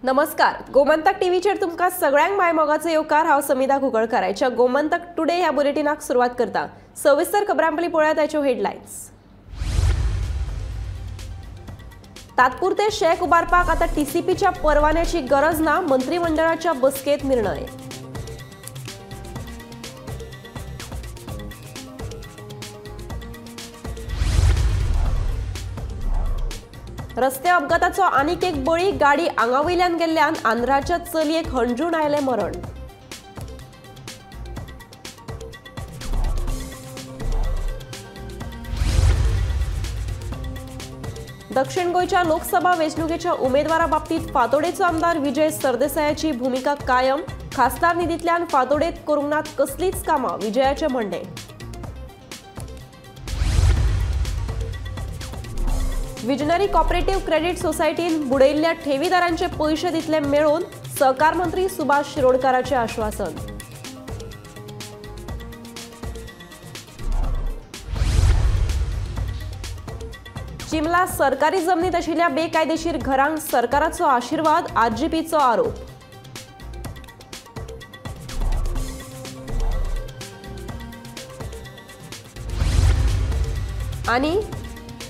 नमस्कार, गोमंतक टीव्हीचेर तुमकां सगळ्यांक मायमोगाचो येवकार। हांव समिधा घुगळकाराच्या गोमंतक टुडे ह्या बुलेटिनाक सुरवात करता। सविस्तर खबरांपली पळयात ताच्यो हेडलायन्स। तात्पुरते शेक उबारपाक आतां टीसीपीच्या परवान्याची गरज ना, मंत्रिमंडळाच्या बसकेत निर्णय। रस्ते अपघाताचो आनीक एक बळी, गाडी आंगावयल्यान गेल्ल्यान आंध्राच्या चलयेक हणजूण आयले मरण। दक्षिण गोंयच्या लोकसभा वेंचणुकेच्या उमेदवारा बाबतीत फातोडेचो आमदार विजय सरदेसायाची भूमिका कायम। खासदार निधींतल्यान फातोडेत करूंक नात कसलीच कामां, विजयाचे म्हणणे। विजनरी कॉपरेटिव्ह क्रेडिट सोसायटीन बुडयल्ल्या ठेवीदारांचे पैसे दितले मेळोवन, सहकार मंत्री सुभाष शिरोडकाराचे आश्वासन। चिमला सरकारी जमनीत आशिल्ल्या बेकायदेशीर घरांक सरकाराचो आशीर्वाद, आरजीपीचो आरोप। आनी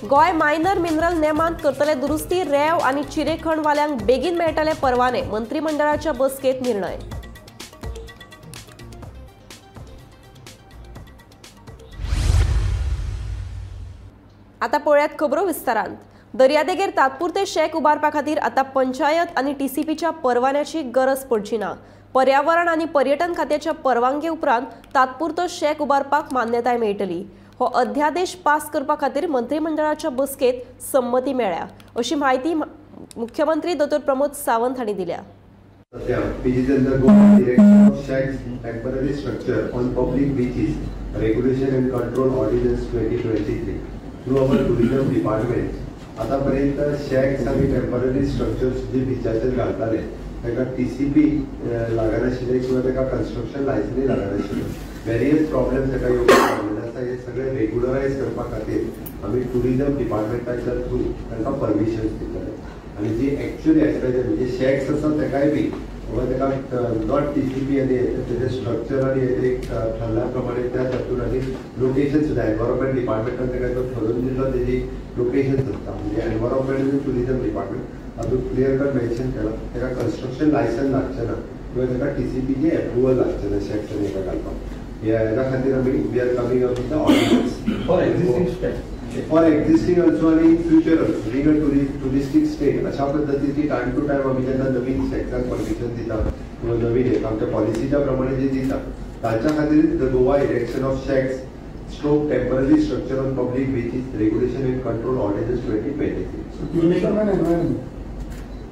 गोय मायनर मिनरल नेमांत करतले दुरुस्ती, रेंव आनी चिरेखणवाल्यांक बेगीन मेळटले परवाने, मंत्रिमंडळाच्या बसकेत निर्णय। आता पळयात खबरो विस्तारांत। दर्यादेगेर तात्पुरते शेक उबारपा खातीर आतां पंचायत आनी टीसीपीच्या परवान्याची गरज पडची ना। पर्यावरण आनी पर्यटन खात्याच्या परवानगी उपरांत तात्पुरतो शेक उबारपाक मान्यताय मेळटली। हो अध्यादेश पास करपा खातीर मंत्रिमंडळाच्या बसकेत संमती मेळ्ळ्या, अशी माहिती मुख्यमंत्री डॉ. प्रमोद सावंत हांणी दिल्या। Temporary structure on public beaches, regulation and control ordinance 2023 through our tourism department. आतापर्यंत शॅक्स आणि टेम्पररी स्ट्रक्चर्स जे बिचाचेर घालताले ताका टीसीपी लागनाशिल्ले किंवा ताका कन्स्ट्रक्शन लायसन्स लागनाशिल्लो। वेरियस प्रॉब्लेम्स ताका येवपाक आसा, हे सगळे रेग्युलरायज करपा खातीर आमी टुरिजम डिपार्टमेंटाच्या थ्रू तांकां परमिशन्स दितले। आनी जी एक्चुअली म्हणजे शॅक्स आसा ताकाय बी ताका नॉट टीसीपी आनी तेजे स्ट्रक्चर आनी ठरल्या प्रमाणे त्या तातूंत आनी लोकेशन सुद्दां एनवायरमेंट डिपार्टमेंटान ताका तो ठरोवन दिल्लो तेजी लोकेशन आसता। म्हणजे एनवायरमेंट आनी टुरिजम डिपार्टमेंट हातूंत क्लियर कट मेन्शन केला ताका कन्स्ट्रक्शन लायसन्स लागचें ना किंवा ताका टीसीपीची एप्रुवल लागचें ना शॅक्स आनी हेका घालपाक। ह्या खातीर आमी we are coming up with the ordinance for existing also आणि future also being a touristic state अशा पद्दतीची टायम टू टायम आमी जेन्ना नवीन शॅक्साक परमिशन दिता किंवा नवीन एक आमच्या पॉलिसीच्या प्रमाणे जे दिता ताच्या खातीर the Goa erection of shacks stroke temporary structure on public beaches regulation and control ordinance 2023।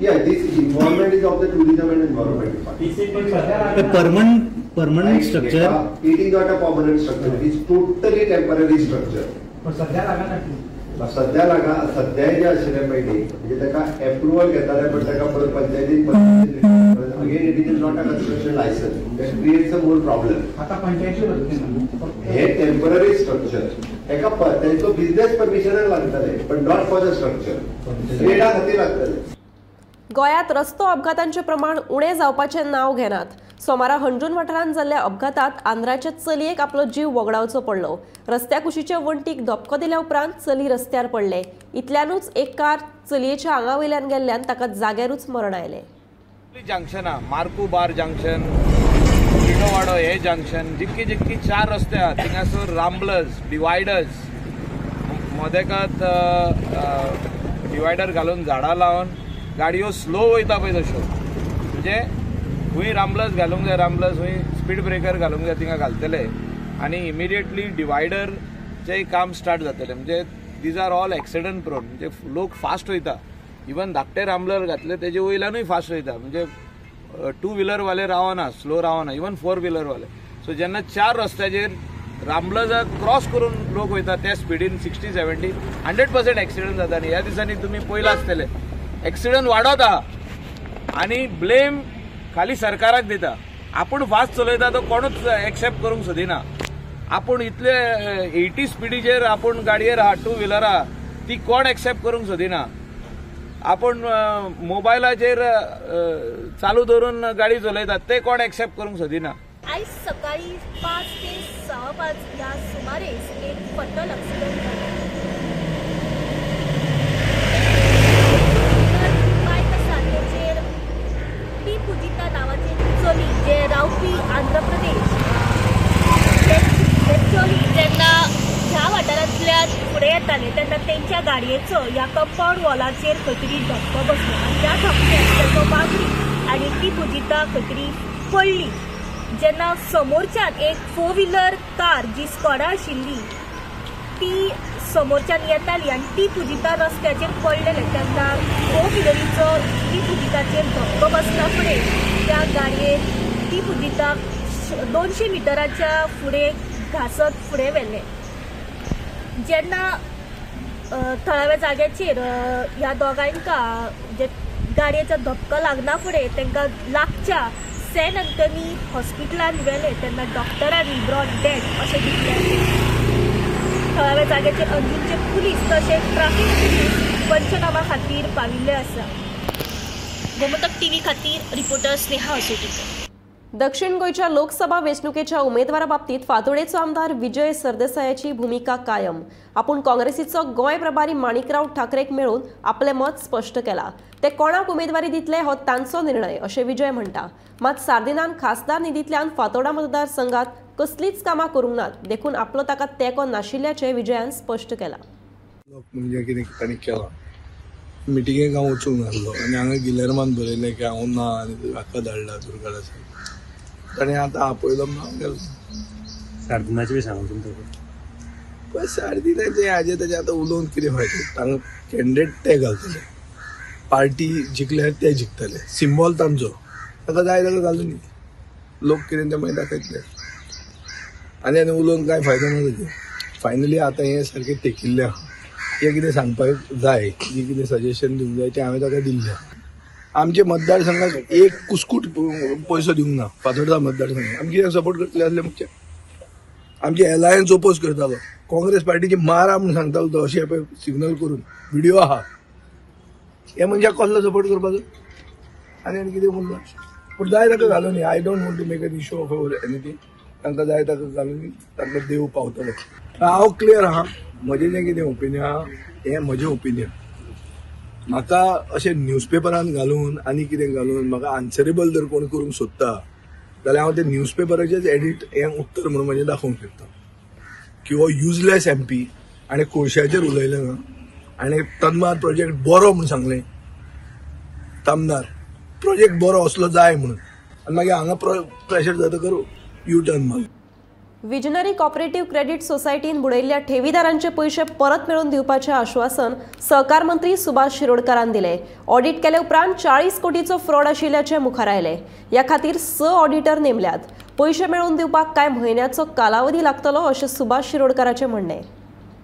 Yeah, this involvement is of the tourism and environment department. Permanent structure. It is not a permanent structure. It is totally temporary structure. सध्या लागा सध्या जे आशिल्ले पयली म्हणजे ताका approval घेताले पण ताका परत पंचायतीन again it is not a construction licence that creates a more problem. आता पंचायती हे टेम्पररी स्ट्रक्चर एका तेंचो बिझनेस परमिशनाक लागतले पण नॉट फॉर द स्ट्रक्चर ट्रेडा खातीर लागतले। गोंयांत रस्तो अपघातांचे प्रमाण उणे जावपाचें नांव घेनात। सोमारा हणजूण वाठारांत जाल्ल्या अपघातांत आंध्राच्या चलयेक आपलो जीव वगडावचो पडलो। रस्त्या कुशीच्या वण्टीक धपको दिल्या उपरांत चली रस्त्यार पडले। इतल्यानूच एक कार चलयेच्या आंगावयल्यान गेल्ल्यान ताका जाग्यारूच मरण आयलें। जंक्शना मार्कू बार जंक्शन, पिनोवाडो हे जंक्शन जितकी जितकी 4 रस्ते आहात थिंगासर रामब्लर्स, डिवायडर्स मदेकात डिवायडर घालून झाडां लावन गाडयो स्लो वयता पळय तश्यो, म्हणजे खंय रामब्लर्स घालूंक जाय, रामब्लर्स खंय स्पीड ब्रेकर घालूंक जाय थिंगा घालतले आनी इमिडिएटली डिवायडरचें काम स्टार्ट जातलें। म्हणजे these are all accident prone, म्हणजे लोक फास्ट वयता, इवन धाकटे रामब्लर घातले तेजे वयल्यानूय फास्ट वयता, म्हणजे 2 व्हिलरवाले रावना, स्लो रावना, इवन 4 व्हिलरवाले। सो जेन्ना 4 रस्त्याचेर रामब्लर्स क्रॉस करून लोक वयता त्या स्पिडीन 60-70 100% एक्सिडंट जाता। आनी ह्या दिसांनी तुमी पयला आसतले एक्सिडंट वाडत आहा आनी ब्लेम खाली सरकाराक दिता। आपूण फास्ट चलयता तो कोणूच एक्सेप्ट करूंक सोदिना। आपूण इतले 80 स्पिडीचेर आपूण गाडयेर आहा, 2 व्हिलर आहा, ती कोण एक्सेप्ट करूंक सोदिना। आपण मोबायलाचेर चालू धरून गाडी चलयतात ते कोण एक्सेप्ट करूंक सोदिना. आज सकाळी 5 ते 6:15 या सुमारेस एक फटल ॲक्सिडेंट झाला. टी पूजिता नावाचे चली जे रावपी आंध्र प्रदेश हे चली जेन्ना ह्या वाठारांतल्यान फुडें येताले तेन्ना तेंच्या गाडयेचो ह्या कंपाऊंड वॉलाचेर खंय तरी धक्को बसलो आनी त्या धक्क्यान तेजो वागडी आनी ती पूजिता खंय तरी पडली. जेन्ना समोरच्यान एक 4 व्हिलर कार जी स्कॉडा आशिल्ली ती समोरच्यान येताली आनी ती पूजिता रस्त्याचेर पडलेले तेन्ना 4 व्हिलरीचो ती पूजिताचेर धक्को बसता फुडें त्या गाडयेन ती पूजिता 200 मिटराच्या फुडें घासत फुडें व्हेले. जेन्ना थळाव्या जाग्याचेर ह्या दोगांयंका जे गाडयेचो धक्को लागना फुडें तांकां लागच्या सेंट अँथनी हॉस्पिटलांत व्हेले तेन्ना डॉक्टरांनी ब्रॉड डेड अशें दिसलें. थळाव्या जाग्याचेर अंजूरचे पुलीस तशेंच ट्राफीक पुलीस पंचनामा खातीर पाविल्ले आसा. गोमंतक टीव्ही खातीर रिपोर्टर स्नेहा असोटीकर. दक्षिण गोयच्या लोकसभा वेंचणुकेच्या उमेदवारा बाबतीत फातोडेचो आमदार विजय सरदेसायाची भूमिका कायम. आपूण काँग्रेसीचो गोंय प्रभारी माणिकराव ठाकरेक मेळून आपले मत स्पश्ट केला. ते कोणाक उमेदवारी दितले हो तांचो निर्णय अशें विजय म्हणटा. मात सार्दिनान खासदार निधींतल्यान फातोडा मतदारसंघात कसलीच कामां करूंक नात देखून आपलो ताका तेंको नाशिल्ल्याचें विजयान स्पश्ट केलां. म्हणजे कितें ताणें केलां मिटिंगेक हांव वचूंक नासलो आनी हांगा गिलेर्मान बरयलें की हांव ना आनी हाका धाडला दुर्गाडा साहेब ताणें आतां आपयलो म्हूण हांव गेलो. सार्दिनाचें बी सांगून तुमकां पळय सार्दिनाचें हाजें ताजें आतां उलोवन कितें फायदो. तांकां कॅन्डिडेट ते घालतले पार्टी जिखल्यार ते जिखतले सिंबॉल तांचो ताका जाय ताका घालून न्ही लोक कितें तें मागीर दाखयतले आनी उलोवन कांय फायदो ना ताजें. फायनली आतां हें सारकें तेकिल्लें आहा. हें कितें सांगपाक जाय जी कितें सजेशन दिवंक जाय तें हांवें ताका दिल्लें. आमचे मतदारसंघाक एक कुस्कूट पयसो दिवंक ना. फातोर्डा मतदारसंघाक आमी कित्याक सपोर्ट करतले आसले मुख्य आमची एलायन्स ओपोज करतालो काँग्रेस पार्टीची मारा म्हूण सांगतालो तो अशें पळय सिग्नल करून व्हिडिओ आहा. हे मनशाक कसलो सपोर्ट करपाचो आनी कितें म्हणलो पूण जाय ताका घालून I don't want to make an issue of anything. तांकां जाय ताका घालून तांकां देव पावतलो. हांव क्लियर आहा म्हजें जें कितें ओपिनियन आहा हें म्हजें ओपिनियन. म्हाका अशें न्यूजपेपरान घालून आनी कितें घालून म्हाका आन्सरेबल जर कोण करूंक सोदता जाल्यार हांव ते न्यूजपेपराचेच एडिट हें उत्तर म्हणून म्हजें दाखोवंक शकता की हो युजलेस MP आनी कोळश्याचेर उलयलें ना आनी तन्मार प्रोजेक्ट बरो म्हूण सांगलें. तामदार प्रोजेक्ट बरो असलो जाय म्हणून आनी मागीर हांगा प्रेशर जाता करूं यू टर्न मागीर. विजनरी कॉपरेटिव्ह क्रेडिट सोसायटीन बुडयल्ल्या ठेवीदारांचे पैसे परत मेळवून दिवपाचें आश्वासन सहकार मंत्री सुभाष शिरोडकरान दिलें. ऑडिट केले उपरांत 40 कोटीचो फ्रॉड आशिल्ल्याचें मुखार आयलें. ह्या खातीर 6 ऑडिटर नेमल्यात. पैसे मेळवून दिवपाक कांय म्हयन्याचो कालावधी लागतलो अशें सुभाष शिरोडकराचें म्हणणें.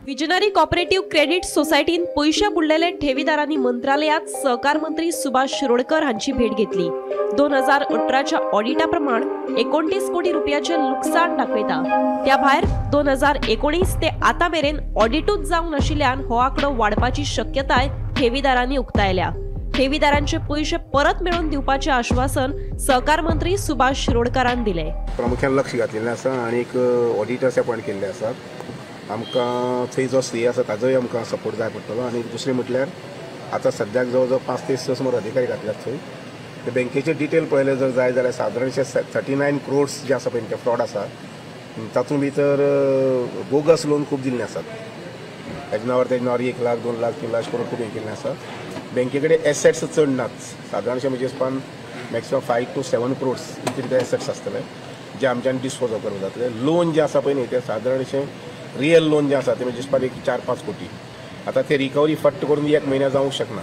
विजनरी कॉपरेटिव्ह क्रेडिट सोसायटीन पैसे बुडलेले ठेवीदारांनी मंत्रालयात सहकार मंत्री सुभाष शिरोडकर हांची भेट घेतली. 2018च्या ऑडिटा प्रमाण 29 कोटी रुपयाचे लुकसाण दाखयता. त्या भायर 2019 ते आतां मेरेन ऑडिटूच जावंक नाशिल्ल्यान हो आंकडो वाडपाची शक्यताय ठेवीदारांनी उक्तायल्या. ठेवीदारांचे पैसे परत मेळवून दिवपाचे आश्वासन सहकार मंत्री सुभाष शिरोडकरान दिलें. प्रामुख्यान लक्ष घातलेलें आसा आनी ऑडिटर्स अपॉयंट केल्ले आसात. आमकां थंय जो स्टे आसा ताजोय आमकां सपोर्ट जाय पडटलो. आनी दुसरें म्हटल्यार आतां सद्याक जवळ जवळ 5 ते 6 समोर अधिकारी घातल्यात थंय. ते बँकेचे डिटेल पळयले जर जाय जाल्यार सादारणशे 39 crores जे आसा पळय ते फ्रॉड आसा. तातूंत भितर बोगस लोन खूब दिल्ले आसात. तेजे नांवार 1 लाख 2 लाख 3 लाख करून खूब हे केल्ले आसात. बँके कडेन एसेट्स चड नात. सादारणशे म्हजे हिसपान मॅक्सिमम 5 to 7 crores कितें एसेट्स आसतले जे आमच्यान डिस्पोज करपाक जातले. लोन जे आसा पळय न्ही ते सादारणशे रियल लोन जे आसा ते म्हजे हिसपान 4-5 कोटी. आतां ते रिकवरी फट्ट करून 1 म्हयन्या जावंक शकना.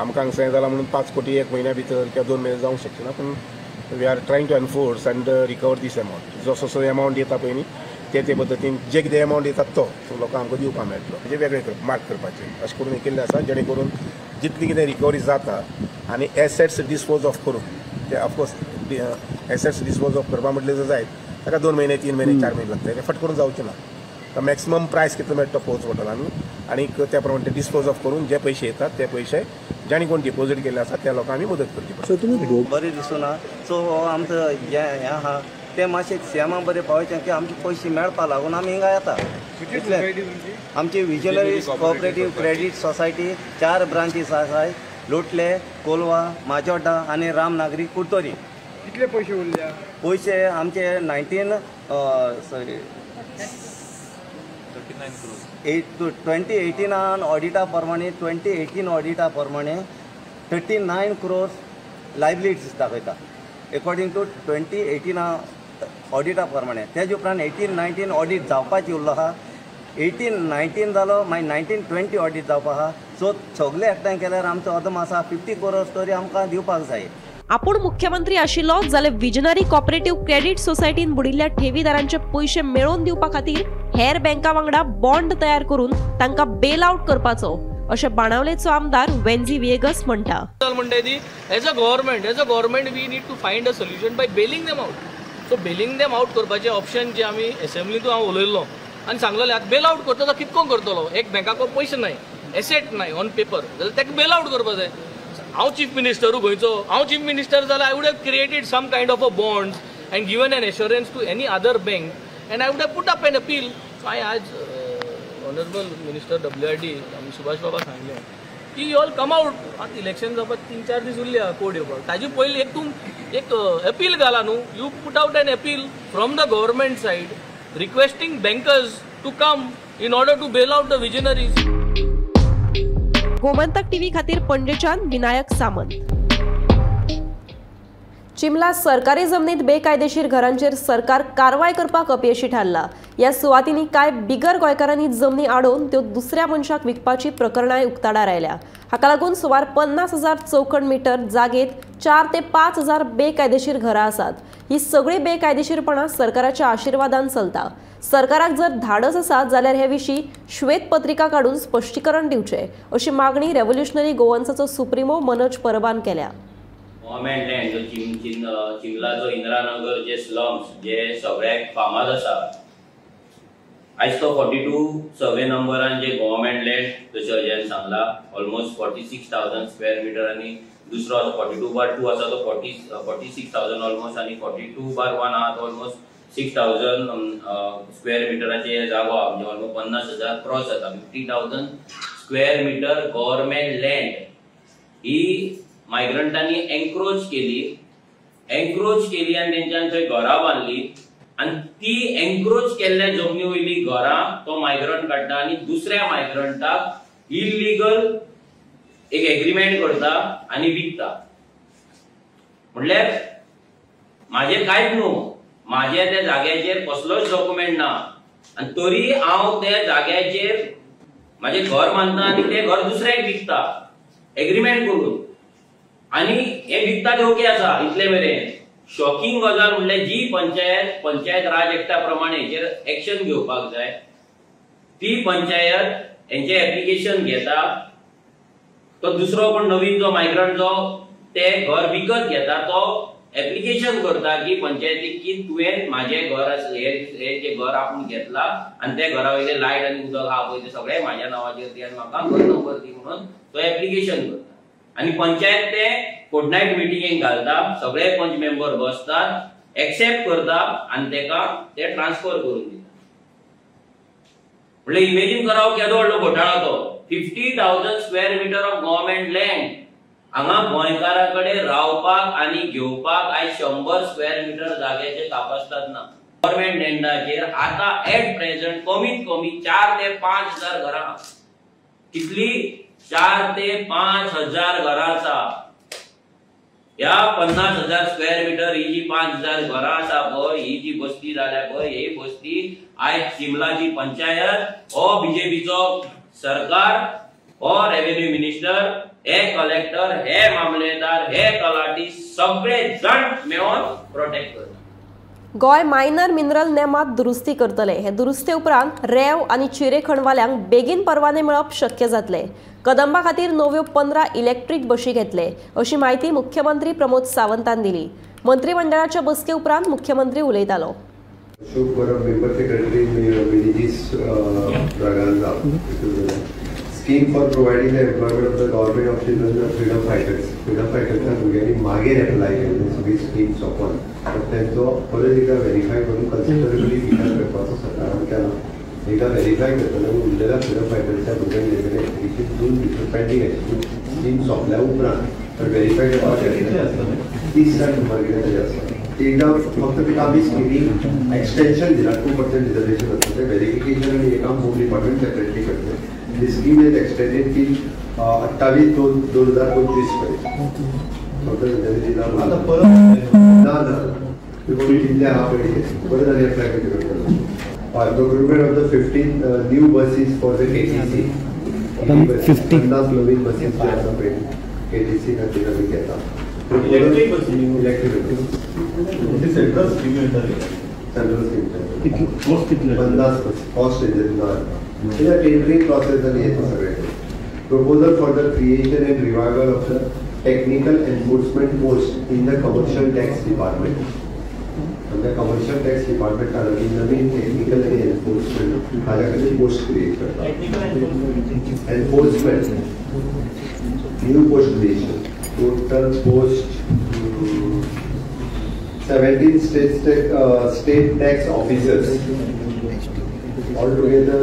आमकां हांगसर जालां म्हणून 5 कोटी 1 म्हयन्या भितर किंवा 2 म्हयने जावंक शकना. पूण we are trying to enforce and recover this amount. जसो जसो एमावंट येता पळय न्ही ते पद्दतीन जे कितें एमावंट येता तो लोकांक आमकां दिवपाक मेळटलो. म्हणजे वेगळें मार्क करपाचें अशें करून केल्लें आसा जेणे करून जितली कितें रिकवरी जाता आनी एसेट्स डिस्पोज ऑफ करून ते ऑफकोर्स एसेट्स डिस्पोज ऑफ करपा म्हटलें जर जायत ताका 2 महिने 3 महिने 4 महिने लागता. ते फट करून जावचें ना. मॅक्सिमम प्रायस कितलो मेळटा तो पळोवचो पडटलो आनी त्या प्रमाणे ते डिस्पोज ऑफ करून जे पयशे येतात ते पयशे जाणी कोण डिपॉझिट केले आसा त्या लोकांक आमी मदत करची पडटा. सो तुमी बरें दिसना सो हो आमचो जे हें आहा ते मातशें सीएमा बरें पावयचें की आमचे पयशे मेळपा लागून आमी हिंगा येता. आमची visionaries cooperative credit society 4 branches आसाय, लोटले, कोलवा, माजोड्डा आनी रामनागरी कुर्तोरी. कितले पयशे उरल्या? पयशे आमचे 2018 ऑडिटा प्रमाणे 2018 ऑडिटा प्रमाणे 39 crores लायबिलिटीज दाखयता अकॉर्डिंग टू 2018 ऑडिटा प्रमाणे. तेजे उपरांत 18-19 ऑडिट जावपाची उरलो आहा, 18-19 जालो, मागीर 19-20 ऑडिट जावपा आहा. सो सगळे एकठांय केल्यार आमचो अदम आसा 50 crores तरी आमकां दिवपाक जाय. आपूण मुख्यमंत्री आशिल्लो जाल्यार विजनरी कॉपरेटीव क्रेडीट सोसायटीन बुडिल्ल्या ठेवीदारांचे पयशे मेळोवन दिवपा खातीर हेर बँका वांगडा बॉन्ड तयार करून तांकां बेल आउट करपाचो अशें बाणावलेचो आमदार वेन्झी विएगस म्हणटा. As a government we need to find a solution by bailing them out. So bailing them out करपाचें ऑप्शन जे आमी असेंब्लीतून हांव उलयल्लो आनी सांगलेलें आतां बेल आउट करता तो कितको करतलो. एक बँकाको पयशे नाय, एसेट नाय ऑन पेपर, जाल्यार ताका बेल आउट करपा जाय. हांव चीफ मिनिस्टरू गोंयचो, हांव चीफ मिनिस्टर जाल्यार I would have created some kind of a bonds and given an assurance to any other bank and I would have put up an appeal. So हांवें आज honourable minister WRD आमी सुभाष बाबा सांगलें की you all come out. आतां election जावपाक 3-4 दीस उरले code येवपाक. ताजे पयलीं एक अपील घाला न्हू. You put out an appeal from the government side requesting bankers to come in order to bail out the visionaries. Gomantak TV खातीर पणजेच्यान विनायक सामंत. चिमला सरकारी जमनीत बेकायदेशीर घरांचेर सरकार कारवाय करपाक अपयशी थारला. ह्या सुवातींनी कांय बिगर गोंयकारांनी जमनी आडोवन त्यो दुसऱ्या मनशाक विकपाची प्रकरणांय उक्ताडार आयल्या. हाका लागून सुमार 50,000 चौखण मीटर जागेत 4 ते 5,000 बेकायदेशीर घरां आसात. ही सगळी बेकायदेशीरपणां सरकाराच्या आशिर्वादान चलता. सरकाराक जर धाडस आसा जाल्यार हे विशीं श्वेतपत्रिका काडून स्पश्टीकरण दिवचें अशी मागणी रेव्होल्युशनरी गोवन्साचो सुप्रिमो मनोज परबान केल्या. गव्हर्मेंट लँड जो चिमला जो इंदिरानगर जे स्लम्स जे सगळ्याक फामाद आसा, आयज तो 42 सर्वे नंबरान जे गव्हर्मेंट लँड जो सर्जन सांगला ऑलमोस्ट 46,000 स्क्वेअर मीटर आणि दुसरो 42/2 आसा तो 46,000 ऑलमोस्ट आणि 42/1 आहा तो ऑलमोस्ट 6,000 स्क्वेअर मिटराचे जागो आहा म्हणजे ऑलमोस्ट 50,000 क्रॉस जाता. 50,000 स्क्वेअर मीटर गव्हर्मेंट लँड ही मायग्रंटांनी एन्क्रोच केली आणि तेंच्यान थंय घरां बांधली आणि ती एन्क्रोच केल्ल्या जमनी वयली घरां तो मायग्रंट काडटा आणि दुसऱ्या मायग्रंटाक इल्लीगल एक एग्रीमेंट करता आणि विकता. म्हटल्यार माझे कांयच न्हू, माझ्या त्या जाग्याचेर कसलोच डॉक्युमेंट ना आणि तरी हांव त्या जाग्याचेर माझे घर बांधता आणि ते घर दुसऱ्याक विकता एग्रीमेंट करून आणि हे विकता ते ओके आसा इतले मेरेन. शॉकिंग गजाल म्हणल्यार जी पंचायत राज एक्टा प्रमाणे हेचेर एक्शन घेवपाक जाय ती पंचायत हेंचे एप्लिकेशन घेता. तो दुसरो कोण नवीन जो मायग्रंट जो ते घर विकत घेता तो एप्लिकेशन करता की पंचायतीक की तुवें माझे घर हे जे घर आपण घेतला आणि त्या घरा वयले लायट आणि उदक आहा पळय ते सगळे माझ्या नावाचेर दी आणि म्हाका घर नंबर दी म्हणून तो एप्लिकेशन करता आणि पंचायत ते फोर्टनायट मिटिंगेक घालता. सगळे पंच मेंबर बसतात, एक्सेप्ट करता आणि तेका ते ट्रान्सफर करून दिता. म्हणजे इमेजिन करावं केदो व्हडलो घोटाळो तो. 50,000 square metre of government land हांगा गोंयकाराकडे रावपाक आणि घेवपाक आयज 100 स्क्वेअर मीटर जाग्याचे कापासतात ना. गव्हर्मेंट लँडाचेर आता एट प्रेझेंट कमीत कमी 4 ते 5,000 घरां. कितली? 4 ते 5,000 घरां आसा. ह्या 50,000 स्क्वेअर मीटर ही जी 5,000 घरां आसा पळय ही जी बस्ती जाल्या पळय ही बस्ती आयज चिमलाची पंचायत हो बीजेपीचो सरकार हो रेव्हेन्यू मिनिस्टर हे कलेक्टर हे मामलेदार हे तलाठी सगळे जण मेळून प्रोटेक्ट करतात. गोय मायनर मिनरल नेमात दुरुस्ती करतले. हे दुरुस्ते उपरांत रेंव आणि चिरे खणवाल्यांक बेगीन परवाने मेळप शक्य जातले. कदंबा खातीर नव्यो 15 इलेक्ट्रीक बशी घेतले अशी माहिती मुख्यमंत्री प्रमोद सावंतान दिली. मंत्रिमंडळाच्या बसके उपरांत मुख्यमंत्री उलयतालो. Ashok Parab, member secretary, Vinetis Braganza. Scheme for providing the employment of the government of children of freedom fighters. Freedom fighters are भुरग्यांनी मागे apply केले सगळी स्कीम्स ऑफर. पण त्यांचो परत एकदा व्हेरीफाय करून कन्सिडरेबली विचार करपाचो सरकारान केला. एकदा व्हेरीफाय करतना उरलेल्या फ्रीडम फायटर्सच्या भुरग्यांक तेगेले एप्लिकेशन दोन पेंडिंग आशिल्ली. स्कीम सोंपल्या उपरांत तर व्हेरीफाय करपाक 30 लाख मार्केट तेजे आसा. एकदा फक्त तिका आमी स्किमी एक्सटेंशन दिला 2% रिजर्वेशन असतं ते व्हेरिफिकेशन आणि हे काम होम डिपार्टमेंट सेपरेटली करते. दी स्कीम इज एक्सटेंडेड टिल 28/2/2025 पर्यंत. फक्त रिजर्वेशन आता परत ना जिल्ह्या हा पडले परत आनी अप्लाय करता. Procurement of the 15 new buses for the KTC. 50 Naveen buses KTC का तिला मी घेता. Electric buses central scheme central scheme cost कितले 50 कॉस्ट त्याच्या टेंडरिंग प्रोसेस आणि येतो सगळे. Proposal for the creation and revival of the technical enforcement post in the commercial tax department. म्हणजे commercial tax department नवीन technical आणि एन्फोर्समेंट हाच्या खाली post create करतात. Enforcement new post creation total post 17 state tax officers. Altogether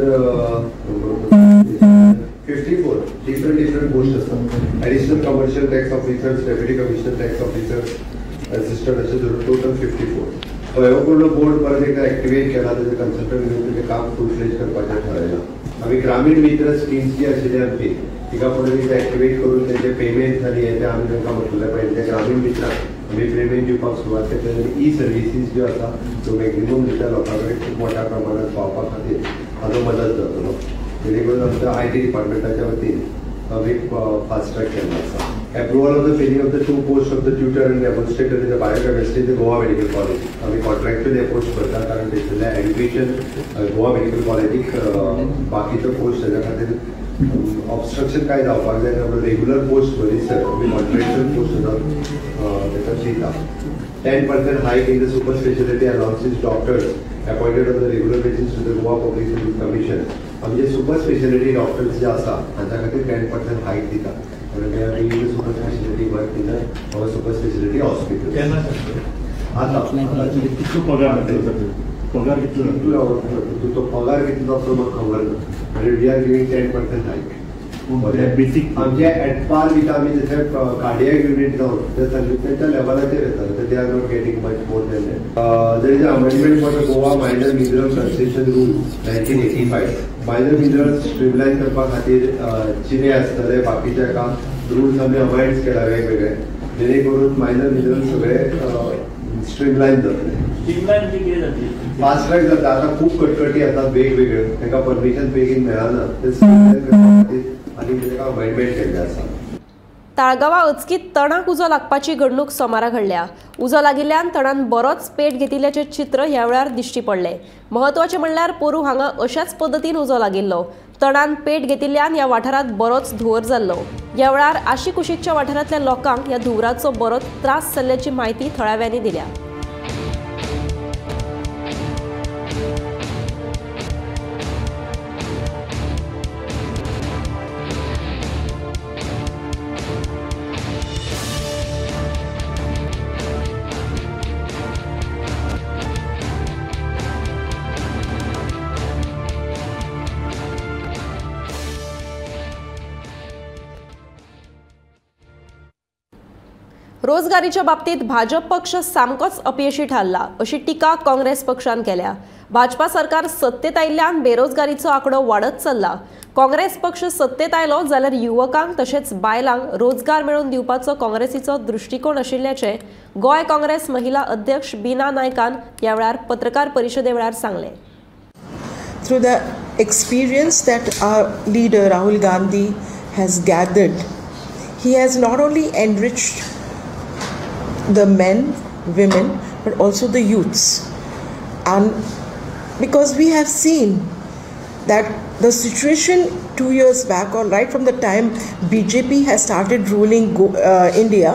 54 different posts. Additional commercial tax officers, deputy commissioner tax officers, assistant assessor, total 54. पूर्ण board परत एकदा activate केला. त्याचे consultant घेऊन ते काम फुल फ्लेज करपाचें ठरयलां. आम्ही ग्रामीण मित्र स्कीम्स जी आशिल्ली आमची तिका पुढे तिका ऍक्टिव्हेट करून त्यांचे पेमेंट आनी हे आमी तांकां म्हटलें पाहिजे. त्या ग्रामीण मित्रांक आमी पेमेंट दिवपाक सुरवात केली. ई सर्विसीस ज्यो आसा त्यो मॅक्झिमम रित्या लोकां कडेन खूब मोठ्या प्रमाणात पावपा खातीर हाजो मदत जातलो. जेणे करून आमच्या IT डिपार्टमेंटाच्या वतीन आमी फास्ट ट्रॅक केल्लो आसा. Approval of the filling of the 2 posts of the tutor and demonstrator in the biochemistry in the Goa Medical College. आम्ही कॉन्ट्रॅक्च्युअल अप्रोच करता कारण त्यातल्या एज्युकेशन गोवा मेडिकल कॉलेजीक बाकीचे पोस्ट त्याच्या खातीर ऑब्स्ट्रक्शन काय जावपाक जाय त्यामुळे रेग्युलर पोस्ट बरी सर आमी कॉन्ट्रॅक्च्युअल पोस्ट त्याच्यात दिता. 10% hike in the super specialty allowances doctors appointed on the regular basis to the Goa Public Service Commission. आमचे सुपर स्पेशालिटी डॉक्टर्स जे आसा हांच्या खातीर 10% हायक दिता. Super speciality work in super speciality hospital. आता कितलो पगार तो पगार कितलो असो म्हाका खबर ना. वी आर गिविंग 10% हायक. बेसिक आमच्या एट पार दिता आमी जशें कार्डियाक युनिट जावन त्या सर्विसांच्या लेवलाचेर येता. They are not getting much more than that. There is amendment for the Goa minor mineral concession rule 1985. Minor mineral streamline करपा खातीर चिरे आसतले बाकीचे काम रूल्स आमी अमेंड्स केला वेगवेगळे जेणे करून मायनर मिनरल सगळे स्ट्रीमलायन जातले. फास्ट ट्रॅक जाता. आता खूप कटकटी येतात वेगवेगळे तांकां परमिशन बेगीन मेळना ते स्ट्रीमलायन करपा खातीर आनी ताका अमेंडमेंट केल्ले आसा. ताळगांवां अचकीत तणाक उजो लागपाची घडणूक सोमारा घडल्या. उजो लागिल्ल्यान तणान बरोच पेट घेतिल्ल्याचें चित्र ह्या वेळार दिश्टी पडलें. म्हत्वाचें म्हणल्यार पोरू हांगा अशाच पद्दतीन उजो लागिल्लो. तणान पेट घेतिल्ल्यान ह्या वाठारांत बरोच धुंवर जाल्लो. ह्या वेळार आशी कुशीकच्या वाठारांतल्या लोकांक ह्या धुंवराचो बरोच त्रास जाल्ल्याची म्हायती थळाव्यांनी दिल्या. रोजगारीच्या बाबतीत भाजप पक्ष सामकोच अपयशी ठरला अशी टिका काँग्रेस पक्षान केल्या. भाजपा सरकार सत्तेत आयिल्ल्यान बेरोजगारीचो आंकडो वाडत चल्ला. काँग्रेस पक्ष सत्तेत आयलो जाल्यार युवकांक तशेंच बायलांक रोजगार मेळोवन दिवपाचो काँग्रेसीचो दृष्टिकोन आशिल्ल्याचे गोय काँग्रेस महिला अध्यक्ष बीना नायकान ह्या वेळार पत्रकार परिशदे वेळार सांगले. Through the experience that our leader Rahul Gandhi has gathered, he has not only enriched the men, women, but also the youths. And because we have seen that the situation 2 years back, or right from the time BJP has started ruling India,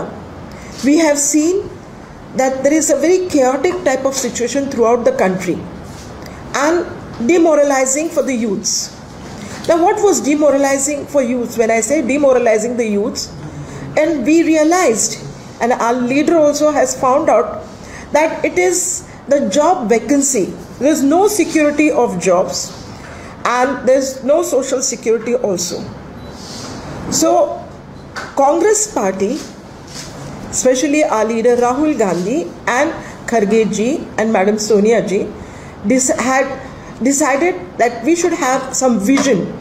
we have seen that there is a very chaotic type of situation throughout the country. and demoralizing for the youths. Now, what was demoralizing for youths? When I say demoralizing the youths, and we realized, and our leader also has found out, that it is the job vacancy. There is no security of jobs, and there is no social security also. So, Congress party, especially our leader Rahul Gandhi and Kharge ji and Madam Sonia ji, had decided that we should have some vision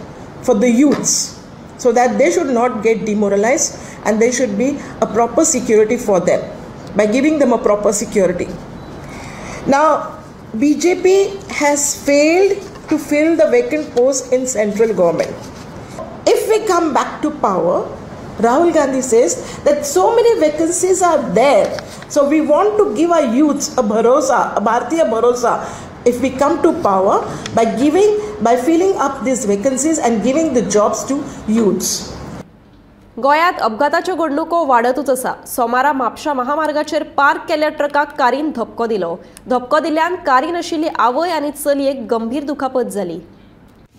for the youths so that they should not get demoralized and there should be a proper security for them by giving them a proper security. Now, BJP has failed to fill the vacant posts in central government. If we come back to power, Rahul Gandhi says that so many vacancies are there. So we want to give our youths a bharosa, a Bharatiya bharosa, if we come to power by filling up these vacancies and giving the jobs to youths. गोयात अपघाताच्यो घडणुको वाढतूच आसा. सोमारा Mapusa महामार्गाचेर park केल्ल्या ट्रकाक कारीन धपको दिलो. धपको दिल्ल्यान कारीन आशिल्ली आवय आनी चलयेक गंभीर दुखापत जाली.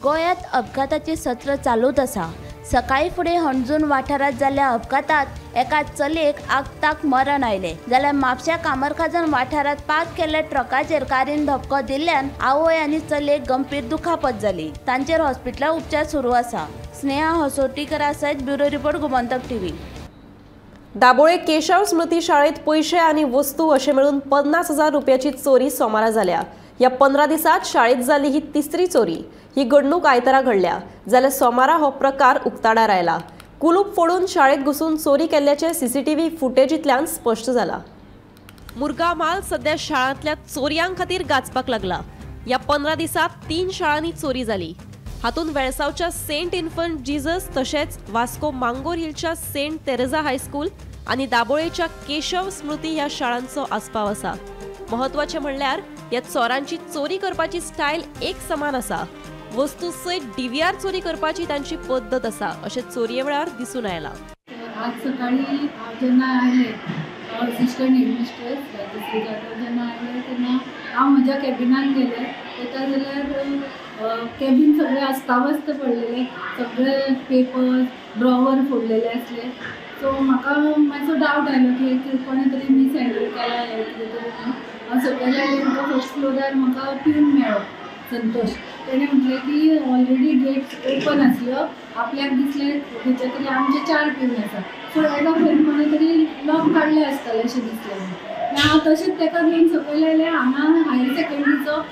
गोयात अपघाताचे सत्र चालूच आसा. सकाळी फुडें हणजूण वाठारात जाल्ल्या अपघातात एका चलयेक आगताक मरण आयले. जाल्यार म्हापशा कामरखाजन वाठारात पार्क केल्ल्या ट्रकाचेर कारीन धपको दिल्ल्यान आवय आनी चलयेक गंभीर दुखापत जाली. तांचेर हॉस्पिटलांत उपचार सुरू आसा. स्नेहा हसोटीकर सयत bureau report Gomantak TV. Dabolim Keshav Smriti शाळेत पैसे आणि वस्तू अशे मिळून 50,000 रुपयाची चोरी सोमारा जाल्या. या 15 दिसात शाळेत जाली ही तिसरी चोरी. ही घडणूक आयतारा घडल्या जाल्यार सोमारा हो प्रकार उक्ताडार आयला. कुलूप फोडून शाळेत घुसून चोरी केल्ल्याचे सीसीटीव्ही फुटेजींतल्यान स्पश्ट जाला. मुरगांव माल सध्या शाळांतल्या चोरयांक खातीर गाजपाक लागला. या 15 दिसात 3 शाळांनी चोरी जाली. हातून वेळसावच्या सेंट इन्फंट जीजस तशेंच वास्को मांगोर हिलच्या सेंट तेरेजा हायस्कूल आनी दाबोळेच्या केशव स्मृती ह्या शाळांचो आस्पाव आसा. महत्वाचे म्हणल्यार या चोरांची चोरी करपाची स्टायल एक समान आसा. वस्तू सयत डीव्हीआर चोरी करपाची तांची पद्दत आसा अशें चोरये वेळार दिसून आयलां. आज सकाळी जेन्ना आयले असिस्टंट हेडमिस्ट्रेस जेन्ना आयले तेन्ना हांव म्हज्या कॅबिनान गेले. येता जाल्यार कॅबिन सगळे अस्ताव्यस्त पडलेले, सगळे पेपर्स ड्रॉवर फोडलेले आसले. सो म्हाका मातसो डावट आयलो की कोणे तरी मिस हँडल केला कितें तरी. हांव सकयल आयलें. म्हाका फर्स्ट फ्लोरार म्हाका पिवन मेळ्ळो संतोष. तेणें म्हटलें की ऑलरेडी गेट्स ओपन आसल्यो, आपल्याक दिसलें खंयचे तरी आमचे 4 पिवन आसा. सो एका फ्रेंड कोणे तरी लॉक काडलें आसतलें अशें दिसलें. हांव तशेंच ताका घेवन सकयल आयलें. हांगा हायर सेकंडरीचो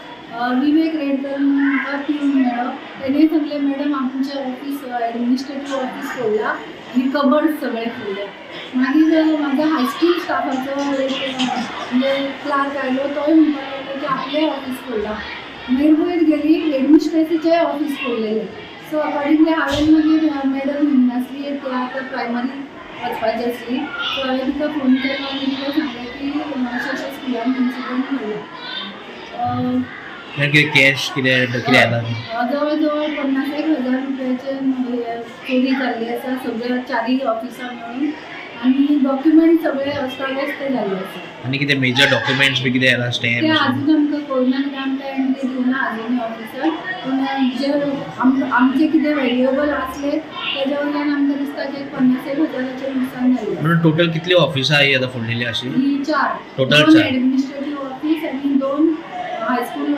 विवेक रेडकर म्हाका पिवन मेळ्ळो. तेणें सांगलें मॅडम आमचें ऑफिस एडमिनिस्ट्रेटीव ऑफिस फोडलां आनी कबर्ड सगळे फोडले. मागीर म्हाजो हायस्कूल स्टाफाचो म्हणजे क्लार्क आयलो. तोय म्हणपाक लागलो की आपलें ऑफिस फोडलां. मागीर वयर गेली हेडमिस्ट्रेसीचें ऑफिस फोडलेलें. सो अकॉर्डिंगली हांवें मागीर मॅडम हिमनासली ती आतां प्रायमरी वचपाची आसली. सो हांवें तिका फोन केलो आनी तिका सांगलें की अशें स्कुलान इन्सिडंट घडला. कॅश कितें आयला? जवळ जवळ 50,000 रुपयाचे चोरी जाल्ली आसा सगळ्या 4 ऑफिसां मेळून. आनी डॉक्युमेंट सगळे अस्ताव्यस्त जाल्ले आसा. आनी कितें मेजर डॉक्युमेंट्स बी कितें आयला? ते स्टॅम्प आजून आमकां कळना कित्याक आमकां एंट्री दिवना आजुनी ऑफिसर. पूण जे आमचे कितें व्हेल्युएबल आसले तेज्या वयल्यान आमकां दिसता की 50,000चे नुकसान जाल्लें. म्हणून टोटल कितली ऑफिसां ही आतां फोडलेली अशी? ही 4. टोटल 2 4 एडमिनिस्ट्रेटीव ऑफिस आनी 2 हायस्कूल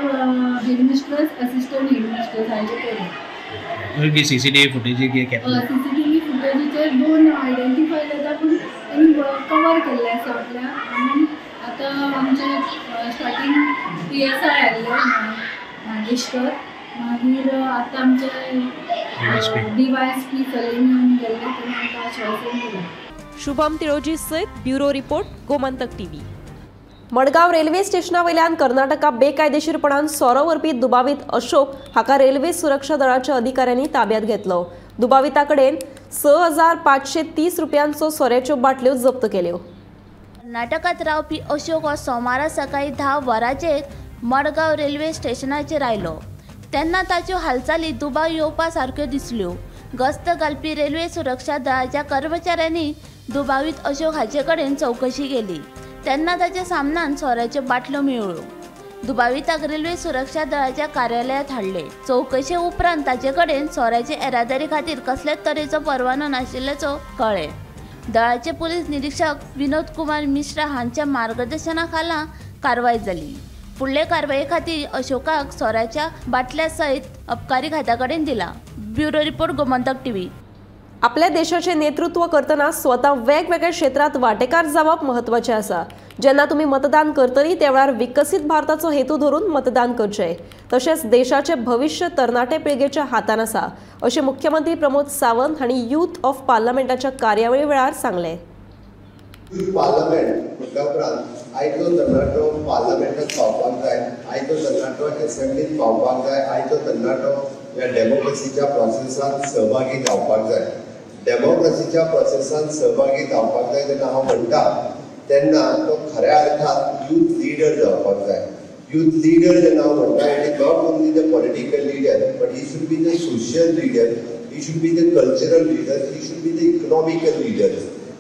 हेडमिस्ट्रेस असिस्टंट हेडमिस्ट्रेस हांचे केले. सीसीटीव्ही फुटेज सीसीटीव्ही फुटेजीचेर 2 आयडेंटिफाय जाता पूण तेणी कवर केल्ले आसा आपल्या. आनी आतां आमचे स्टार्टींग PSI आयल्ले नागेश्वर. मागीर आतां आमचे DYSP सलीम येवन गेल्ले. तेणी आमकां आश्वासन दिलें. शुभम तिळोजी सयत bureau report Gomantak TV. Madgaon railway स्टेशना वयल्यान कर्नाटका बेकायदेशीरपणान सोरो व्हरपी दुबावीत अशोक हाका रेल्वे सुरक्षा दळाच्या अधिकाऱ्यांनी ताब्यात घेतलो. दुबाविता कडेन 6,530 रुपयांचो सोऱ्याच्यो बाटल्यो जप्त केल्यो. कर्नाटकात रावपी अशोक हो सोमारा सकाळी 10 वरांचेर मडगांव रेल्वे स्टेशनाचेर आयलो. तेन्ना ताच्यो हालचाली दुबाव येवपा सारक्यो दिसल्यो. गस्त घालपी रेल्वे सुरक्षा दळाच्या कर्मचाऱ्यांनी दुबावीत अशोक हाचे कडेन चवकशी केली. तेन्ना ताच्या सामनान सोऱ्याच्यो बाटल्यो मेळ्ळ्यो. दुबाविताक रेल्वे सुरक्षा दळाच्या कार्यालयात हाडले. चौकशे उपरांत ताचे कडेन सोऱ्याचे येरादारी खातीर कसलेच तरेचो परवानो नाशिल्ल्याचो कळ्ळें. दळाचे पुलीस निरीक्षक विनोद कुमार मिश्रा हांच्या मार्गदर्शना खाला कारवाय जाली. फुडले कारवाये खातीर अशोकाक सोऱ्याच्या बाटल्या सयत अबकारी खात्या कडेन दिला. Bureau report Gomantak TV. आपल्या देशाचे नेतृत्व करतना स्वता वेगवेगळ्या क्षेत्रात वांटेकार जावप महत्वाचे आसा. जेन्ना तुम्ही मतदान करतली त्या वेळार विकसित भारताचो हेतू धरून मतदान करचे. तशेंच देशाचे भविष्य तरणाटे पिळगेच्या हातान आसा अशें मुख्यमंत्री प्रमोद सावंत हांणी यूथ ऑफ पार्लमेंटाच्या कार्यावळी वेळार सांगलें. पार्लमेंट म्हटल्या उपरांत आयचो तरणाटो पार्लमेंटात पावपाक जाय, आयचो तरणाटो असेंब्लीत पावपाक जाय, आयचो तरणाटो ह्या डेमोक्रेसीच्या प्रोसेसांत सहभागी जावपाक जाय. डेमोक्रेसीच्या प्रोसेसांत सहभागी जावपाक जाय जेन्ना हांव म्हणटा तेन्ना तो खऱ्या अर्थात यूथ लिडर जावपाक जाय. यूथ लिडर जेन्ना हांव म्हणटा it is not only the political leader but he should be the social leader, he should be the cultural leader, he should be the economical leader.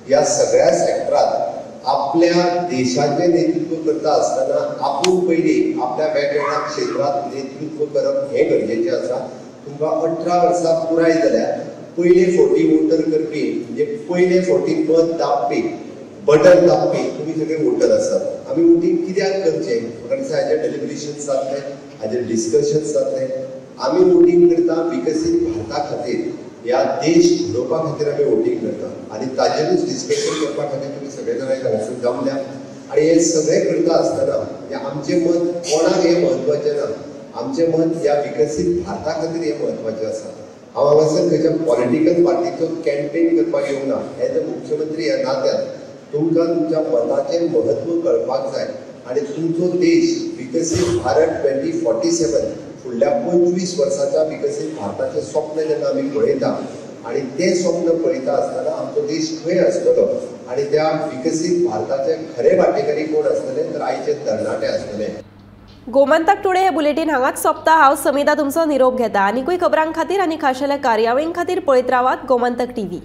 ह्या सगळ्या सेक्टरात आपल्या देशाचे नेतृत्व करता आसतना आपूण पयलीं आपल्या वेगवेगळ्या क्षेत्रात नेतृत्व करप हें गरजेचें आसा. तुमकां 18 वर्सां पुराय जाल्यार पयले फावटी वोटर करपी म्हणजे पयले फावटी मत दाबपी बटन दाबपी तुमी सगळे वोटर आसात. आमी वोटींग कित्याक करचें? म्हाका दिसता हाजेर डेलिब्रेशन्स जातले, हाजेर डिस्कशन्स जातले. आमी वोटींग करता विकसीत भारता खातीर, ह्या देश घडोवपा खातीर आमी वोटींग करता आनी ताजेरूच डिस्कशन करपा खातीर तुमी सगळे जाण हांगासर जमल्या. आनी हे सगळें करता आसतना हे आमचें मत कोणाक हें म्हत्वाचें ना, आमचें मत ह्या विकसीत भारता खातीर हें म्हत्वाचें आसा. हांव हांगासर खंयच्या पॉलिटिकल पार्टीचो कॅम्पेन करपाक येवंक ना. एज अ मुख्यमंत्री ह्या नात्यान तुमकां तुमच्या मताचें म्हत्व कळपाक जाय आनी तुमचो देश विकसीत भारत 2047 फुडल्या 25 वर्साच्या विकसीत भारताचें स्वप्न जेन्ना आमी पळयता आनी तें स्वप्न पळयता आसतना आमचो देश खंय आसतलो आनी त्या विकसीत भारताचे खरे वांटेकारी कोण आसतले तर आयचे तरणाटे आसतले. गोमंतक टुडे हे बुलेटिन हांगाच सोंपता. हांव समिता तुमचो निरोप घेता. आनीकूय खबरां खातीर आनी खाशेल्या कार्यावळीं खातीर पळयत रावात गोमंतक टीव्ही.